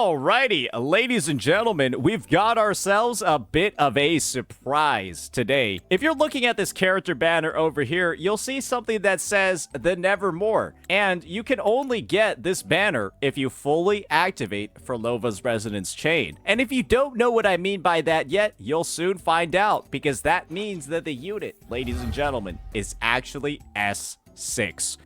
Alrighty, ladies and gentlemen, we've got ourselves a bit of a surprise today. If you're looking at this character banner over here, you'll see something that says the Nevermore. And you can only get this banner if you fully activate Phrolova's Resonance Chain. And if you don't know what I mean by that yet, you'll soon find out, because that means that the unit, ladies and gentlemen, is actually S6.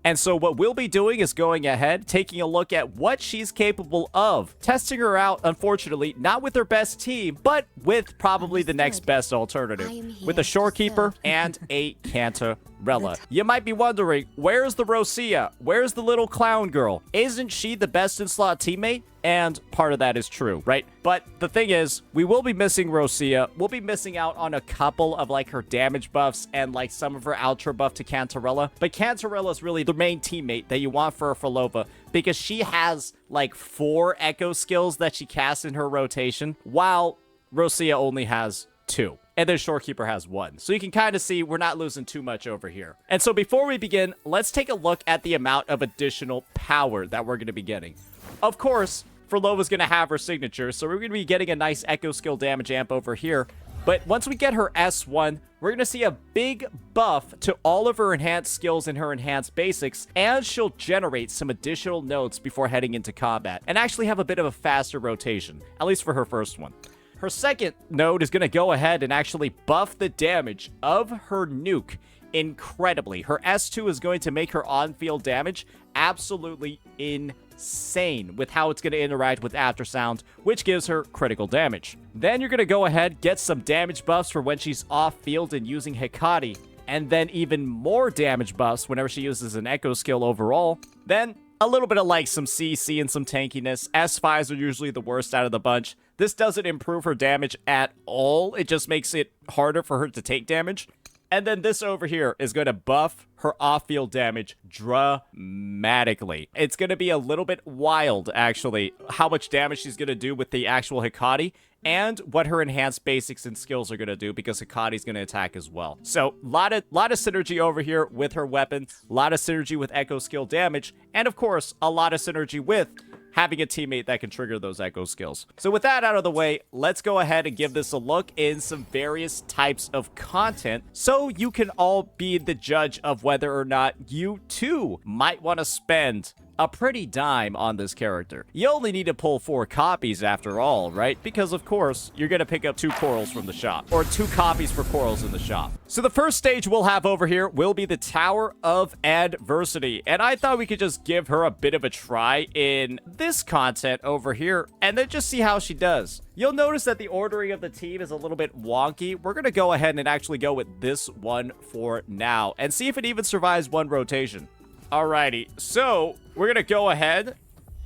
And so what we'll be doing is going ahead, taking a look at what she's capable of, testing her out, unfortunately, not with her best team, but with probably the next best alternative, with a Shorekeeper and a Cantarella. You might be wondering, where's the Rosia? Where's the little clown girl? Isn't she the best in slot teammate? And part of that is true, right? But the thing is, we will be missing Rosia. We'll be missing out on a couple of like her damage buffs and like some of her outro buff to Cantarella. But Cantarella is really the main teammate that you want for a Phrolova, because she has like 4 echo skills that she casts in her rotation, while Rosia only has 2. And then Shorekeeper has 1. So you can kind of see we're not losing too much over here. And so before we begin, let's take a look at the amount of additional power that we're going to be getting. Of course, Phrolova's going to have her signature, so we're going to be getting a nice echo skill damage amp over here. But once we get her S1, we're going to see a big buff to all of her enhanced skills and her enhanced basics, and she'll generate some additional nodes before heading into combat, and actually have a bit of a faster rotation, at least for her first one. Her second node is going to go ahead and actually buff the damage of her nuke incredibly. Her S2 is going to make her on-field damage absolutely insane with how it's going to interact with Aftersound, which gives her critical damage. Then you're going to go ahead, get some damage buffs for when she's off-field and using Hecate, and then even more damage buffs whenever she uses an echo skill overall. Then a little bit of like some CC and some tankiness. S5s are usually the worst out of the bunch. This doesn't improve her damage at all. It just makes it harder for her to take damage. And then this over here is going to buff her off-field damage dramatically. It's going to be a little bit wild, actually, how much damage she's going to do with the actual Hecate, and what her enhanced basics and skills are going to do, because Hecate's going to attack as well. So, lot of synergy over here with her weapon, a lot of synergy with echo skill damage, and of course, a lot of synergy with having a teammate that can trigger those echo skills. So with that out of the way, let's go ahead and give this a look in some various types of content, so you can all be the judge of whether or not you too might want to spend a pretty dime on this character. You only need to pull 4 copies after all, right? Because of course, you're gonna pick up 2 corals from the shop, or 2 copies for corals in the shop. So the first stage we'll have over here will be the Tower of Adversity, and I thought we could just give her a bit of a try in this content over here, and then just see how she does. You'll notice that the ordering of the team is a little bit wonky. We're gonna go ahead and actually go with this one for now, and see if it even survives 1 rotation. Alrighty, so we're gonna go ahead,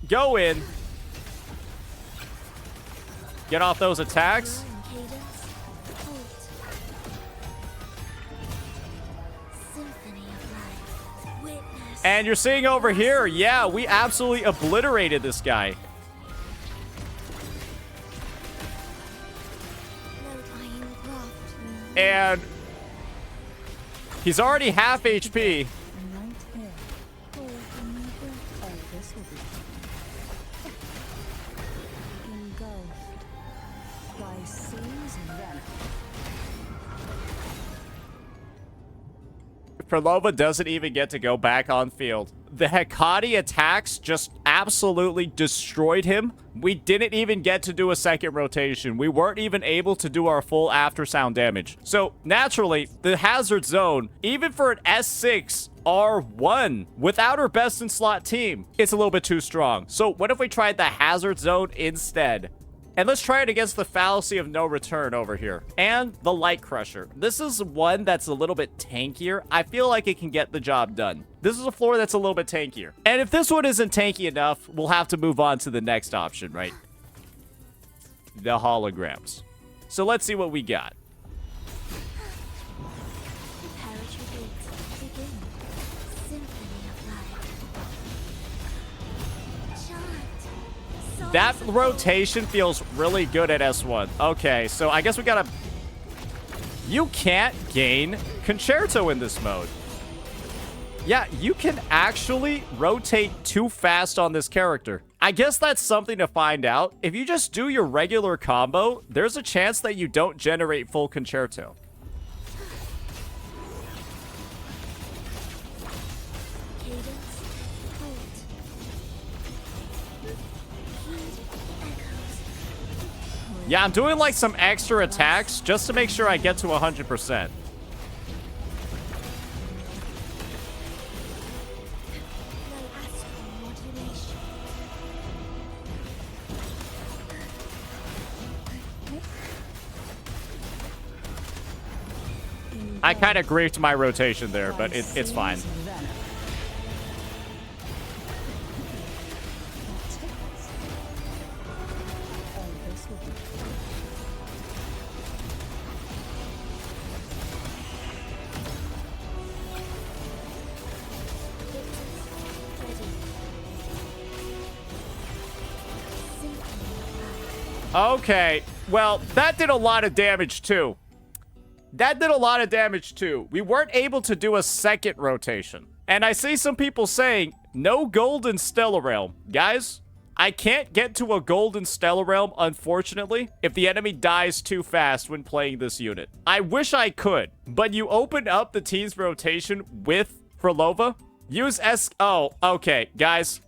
go in, get off those attacks. And you're seeing over here, yeah, we absolutely obliterated this guy. And he's already half HP. Phrolova doesn't even get to go back on field. The Hecate attacks just absolutely destroyed him. We didn't even get to do a second rotation. We weren't even able to do our full aftersound damage. So naturally, the hazard zone, even for an S6 R1 without her best in slot team, it's a little bit too strong. So what if we tried the hazard zone instead? And let's try it against the Fallacy of No Return over here. And the Light Crusher. This is one that's a little bit tankier. I feel like it can get the job done. This is a floor that's a little bit tankier. And if this one isn't tanky enough, we'll have to move on to the next option, right? The holograms. So let's see what we got. That rotation feels really good at S1. Okay, so I guess we gotta... You can't gain Concerto in this mode. Yeah, you can actually rotate too fast on this character. I guess that's something to find out. If you just do your regular combo, there's a chance that you don't generate full concerto. Yeah, I'm doing like some extra attacks just to make sure I get to 100%. I kind of griefed my rotation there, but it's fine. Okay, well, that did a lot of damage too. We weren't able to do a second rotation. And I see some people saying, no golden stellar realm. Guys, I can't get to a golden stellar realm, unfortunately, if the enemy dies too fast when playing this unit. I wish I could, but you open up the team's rotation with Phrolova. Use S... Oh, okay. Guys,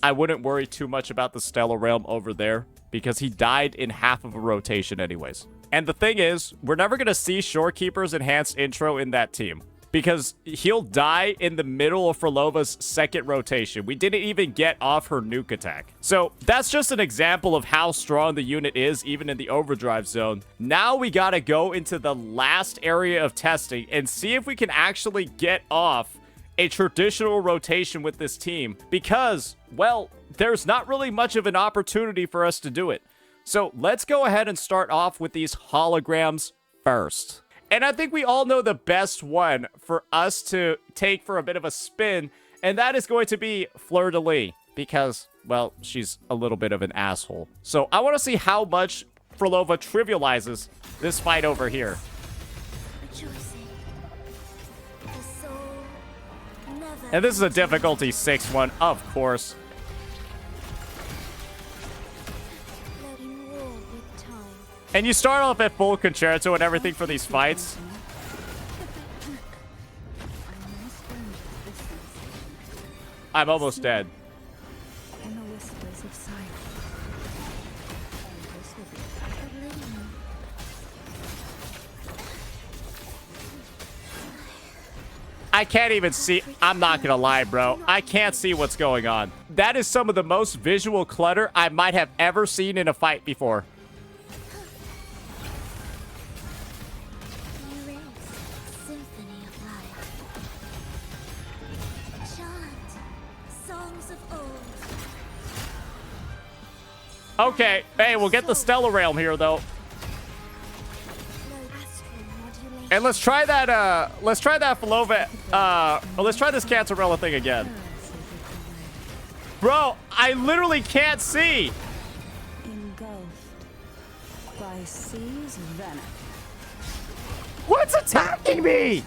I wouldn't worry too much about the stellar realm over there, because he died in half of a rotation anyways. And the thing is, we're never going to see Shorekeeper's enhanced intro in that team, because he'll die in the middle of Phrolova's second rotation. We didn't even get off her nuke attack. So that's just an example of how strong the unit is, even in the overdrive zone. Now we got to go into the last area of testing and see if we can actually get off a traditional rotation with this team, because, well, there's not really much of an opportunity for us to do it. So let's go ahead and start off with these holograms first. And I think we all know the best one for us to take for a bit of a spin, and that is going to be Fleur de Lis, because, well, she's a little bit of an asshole. So I want to see how much Phrolova trivializes this fight over here. And this is a difficulty 6 one, of course. And you start off at full concerto and everything for these fights. I'm almost dead. I can't even see. I'm not gonna lie, bro. I can't see what's going on. That is some of the most visual clutter I might have ever seen in a fight before. Okay, hey, we'll get the Stellar Realm here, though. And let's try that Phrolova, let's try this Cancerella thing again. Bro, I literally can't see. Engulfed by sea's venom. What's attacking me?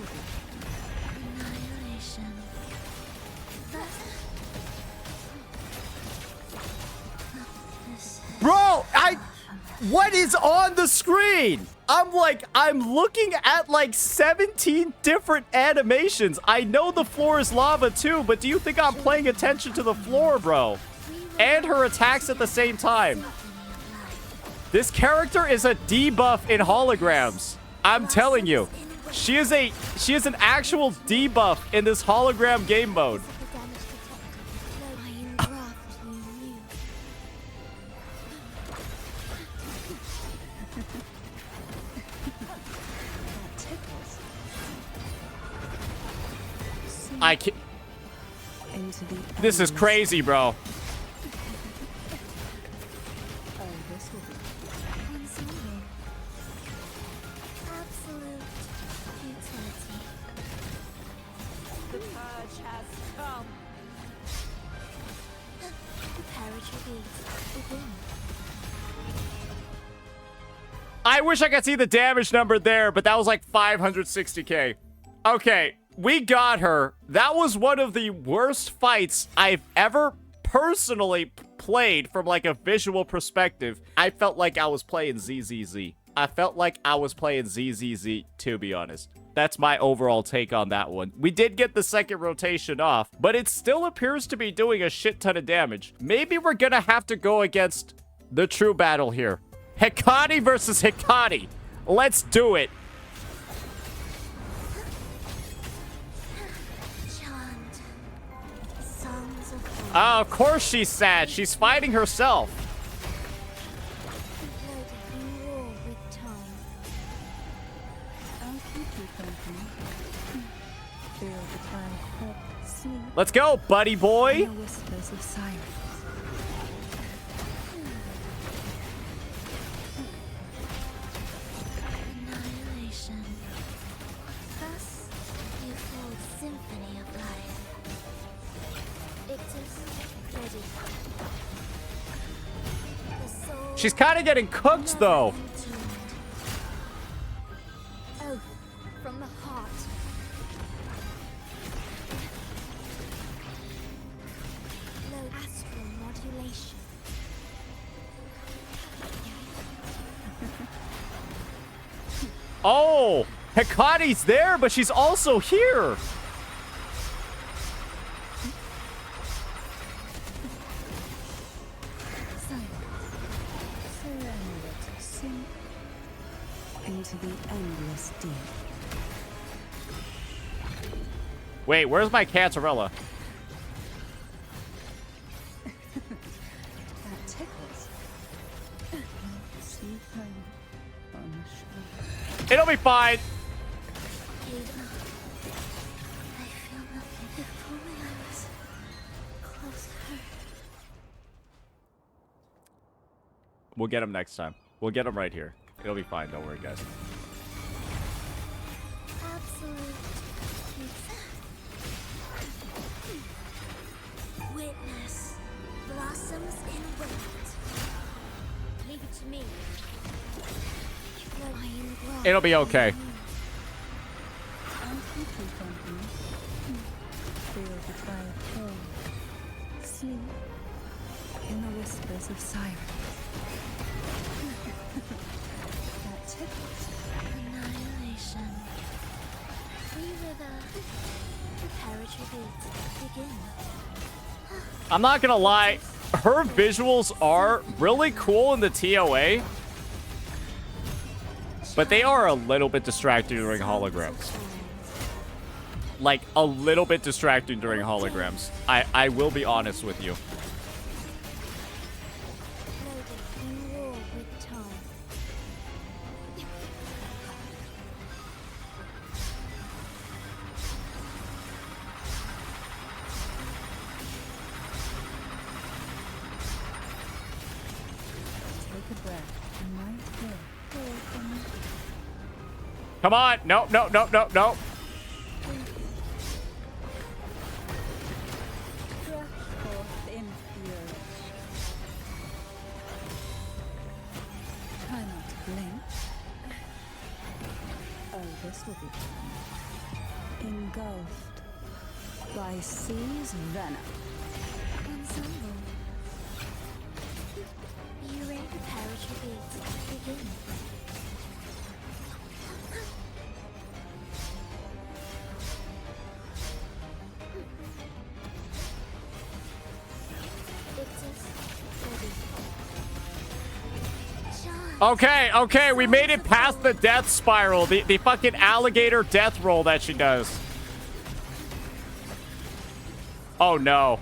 Bro, what is on the screen? I'm looking at like 17 different animations. I know the floor is lava too, but do you think I'm paying attention to the floor, bro? And her attacks at the same time. This character is a debuff in holograms. I'm telling you. She is an actual debuff in this hologram game mode. I can't. This is crazy, bro. I wish I could see the damage number there, but that was like 560k. Okay. We got her. That was one of the worst fights I've ever personally played from like a visual perspective, I felt like I was playing ZZZ. I felt like I was playing ZZZ, to be honest. That's my overall take on that one. We did get the second rotation off, but it still appears to be doing a shit ton of damage. Maybe we're gonna have to go against the true battle here. Hecate versus Hecate. Let's do it. Oh, of course she's sad. She's fighting herself. Let's go, buddy boy. She's kind of getting cooked, though. Oh, from the heart. Low astral modulation. Oh, Hecate's there, but she's also here. Into the endless deep. Wait, where's my Cantarella? That tickles. See her on the shoulder. It'll be fine. I feel nothing. If only I was closer. We'll get him next time. We'll get him right here. It'll be fine. Don't worry, guys. Absolute witness blossoms in wind. Leave it to me. It'll be okay. Sleep in the whispers of silence. Annihilation. Free river. Preparatory beats begin. I'm not gonna lie. Her visuals are really cool in the TOA, but they are a little bit distracting during holograms. Like, a little bit distracting during holograms. I will be honest with you. Loaded in war with time. Take a breath and might hear from me. Come on. No, no, no, no, no. Rush forth in fury. Try not to blink. Oh, this will be fun. Engulfed by sea's venom. Ensemble. You ready? Preparatory beats begin. Okay, okay, we made it past the death spiral. The fucking alligator death roll that she does. Oh, no.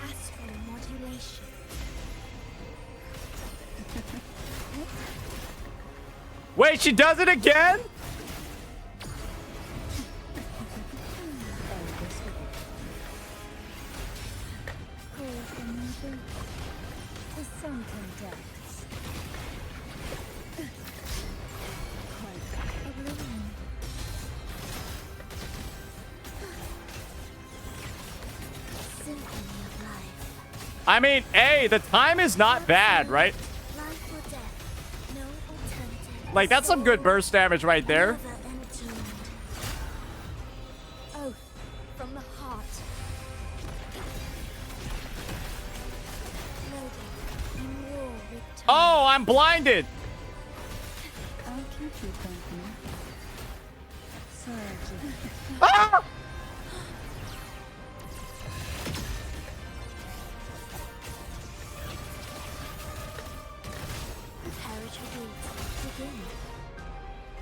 Astral modulation. Wait, she does it again? The sunken depths. Oblivion. Symphony of life. I mean, hey, the time is not bad, right? Life or death. No alternative. Like, that's some good burst damage right there. Never entombed. Oath from the heart. Loading in war with time. Oh, I'm blinded. I'll keep you company. Surgeon. Ah! Carriage awaits. Begin.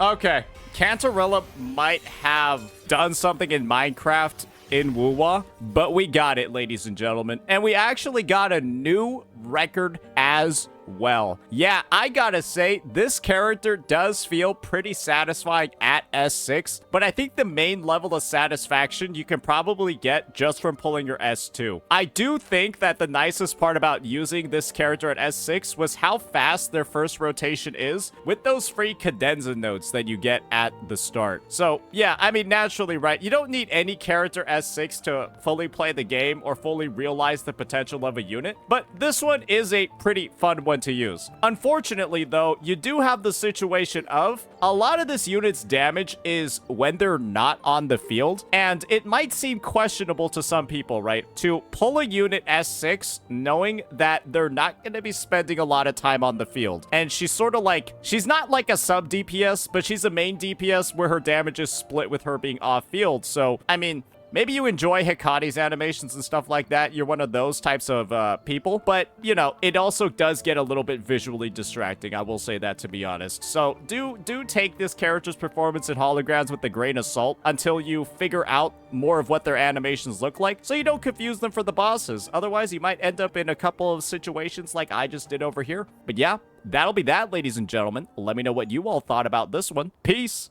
Okay. Cantarella might have done something in Minecraft in Wuwa, but we got it, ladies and gentlemen. And we actually got a new record as well. Yeah, I gotta say, this character does feel pretty satisfying at S6, but I think the main level of satisfaction you can probably get just from pulling your S2. I do think that the nicest part about using this character at S6 was how fast their first rotation is with those free cadenza notes that you get at the start. So yeah, I mean, naturally, right, you don't need any character S6 to fully play the game or fully realize the potential of a unit, but this one is a pretty fun one to use. Unfortunately, though, you do have the situation of a lot of this unit's damage is when they're not on the field, and it might seem questionable to some people, right, to pull a unit S6 knowing that they're not going to be spending a lot of time on the field. And she's sort of like, she's not like a sub DPS, but she's a main DPS where her damage is split with her being off field. So, I mean, maybe you enjoy Hikate's animations and stuff like that. You're one of those types of people. But, you know, it also does get a little bit visually distracting. I will say that, to be honest. So do take this character's performance in holograms with a grain of salt until you figure out more of what their animations look like, so you don't confuse them for the bosses. Otherwise, you might end up in a couple of situations like I just did over here. But yeah, that'll be that, ladies and gentlemen. Let me know what you all thought about this one. Peace!